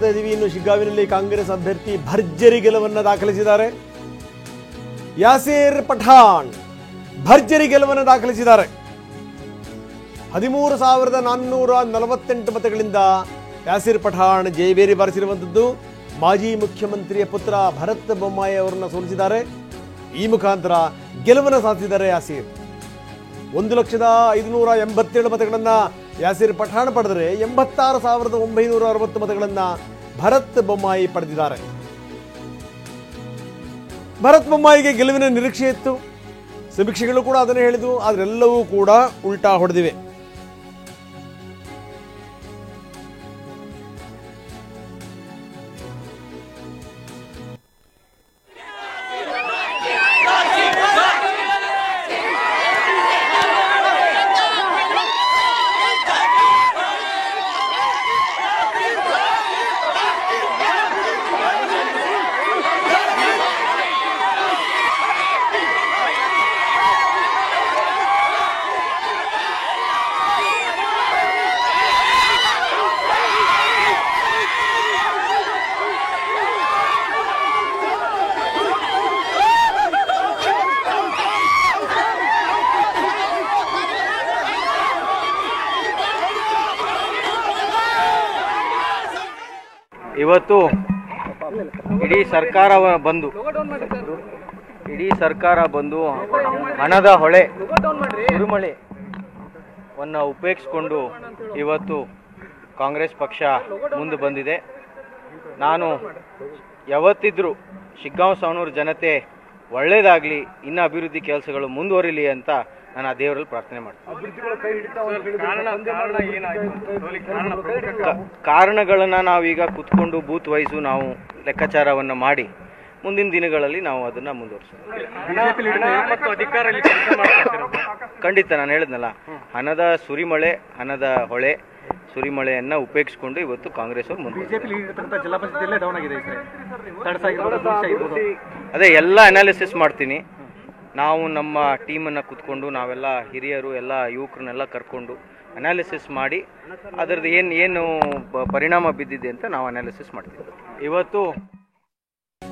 ನೋಡ್ತಾ ಇದ್ದೀವಿ. ಇನ್ನು ಶಿಗ್ಗಾವಿನಲ್ಲಿ ಕಾಂಗ್ರೆಸ್ ಅಭ್ಯರ್ಥಿ ಭರ್ಜರಿ ಗೆಲುವನ್ನು ದಾಖಲಿಸಿದ್ದಾರೆ. ಯಾಸೀರ್ ಪಠಾಣ್ ಭರ್ಜರಿ ಗೆಲುವನ್ನು ದಾಖಲಿಸಿದ್ದಾರೆ. 13,448 ಮತಗಳಿಂದ ಯಾಸೀರ್ ಪಠಾಣ್ ಜಯಬೇರಿ ಬಾರಿಸಿರುವಂಥದ್ದು. ಮಾಜಿ ಮುಖ್ಯಮಂತ್ರಿಯ ಪುತ್ರ ಭರತ್ ಬೊಮ್ಮಾಯಿ ಅವರನ್ನು ಸೋಲಿಸಿದ್ದಾರೆ. ಈ ಮುಖಾಂತರ ಗೆಲುವನ್ನು ಸಾಧಿಸಿದ್ದಾರೆ ಯಾಸೀರ್. 1,587,000 ಮತಗಳನ್ನು ಯಾಸೀರ್ ಪಠಾಣ್ ಪಡೆದರೆ 86,960 ಮತಗಳನ್ನು ಭರತ್ ಬೊಮ್ಮಾಯಿ ಪಡೆದಿದ್ದಾರೆ. ಭರತ್ ಬೊಮ್ಮಾಯಿಗೆ ಗೆಲುವಿನ ನಿರೀಕ್ಷೆ ಇತ್ತು. ಸಮೀಕ್ಷೆಗಳು ಕೂಡ ಅದನ್ನೇ ಹೇಳಿದ್ವು. ಆದರೆಲ್ಲವೂ ಕೂಡ ಉಲ್ಟಾ ಹೊಡೆದಿವೆ. ಇವತ್ತು ಇಡೀ ಸರ್ಕಾರ ಬಂದು ಹಣದ ಹೊಳೆ ಸುರಿಮಳೆಯನ್ನು ಉಪೇಕ್ಷಿಸಿಕೊಂಡು ಇವತ್ತು ಕಾಂಗ್ರೆಸ್ ಪಕ್ಷ ಮುಂದೆ ಬಂದಿದೆ. ನಾನು ಯಾವತ್ತಿದ್ರೂ ಶಿಗ್ಗಾಂವ್ ಸವಣೂರು ಜನತೆ ಒಳ್ಳೇದಾಗಲಿ, ಇನ್ನು ಅಭಿವೃದ್ಧಿ ಕೆಲಸಗಳು ಮುಂದುವರಿಲಿ ಅಂತ ನಾನು ಆ ದೇವರಲ್ಲಿ ಪ್ರಾರ್ಥನೆ ಮಾಡ್ತೀನಿ. ಕಾರಣಗಳನ್ನು ನಾವೀಗ ಕುತ್ಕೊಂಡು ಬೂತ್ ವೈಸು ನಾವು ಲೆಕ್ಕಾಚಾರವನ್ನು ಮಾಡಿ ಮುಂದಿನ ದಿನಗಳಲ್ಲಿ ನಾವು ಅದನ್ನು ಮುಂದುವರಿಸ್ತೀವಿ. ಖಂಡಿತ ನಾನು ಹೇಳಿದ್ನಲ್ಲ, ಹಣದ ಸುರಿಮಳೆ, ಹಣದ ಹೊಳೆ ಸುರಿಮಳೆಯನ್ನು ಉಪೇಕ್ಷಿಸಿಕೊಂಡು ಇವತ್ತು ಕಾಂಗ್ರೆಸ್ ಅವರು ಮುಂದೆ ಅದೇ ಎಲ್ಲ ಅನಾಲಿಸಿಸ್ ಮಾಡ್ತೀನಿ. ನಾವು ನಮ್ಮ ಟೀಮನ್ನು ಕುತ್ಕೊಂಡು ನಾವೆಲ್ಲ ಹಿರಿಯರು ಎಲ್ಲ ಯುವಕರನ್ನೆಲ್ಲ ಕರ್ಕೊಂಡು ಅನಾಲಿಸಿಸ್ ಮಾಡಿ ಅದರದ್ದು ಏನು ಪರಿಣಾಮ ಬಿದ್ದಿದೆ ಅಂತ ನಾವು ಅನಾಲಿಸಿಸ್ ಮಾಡ್ತೀವಿ. ಇವತ್ತು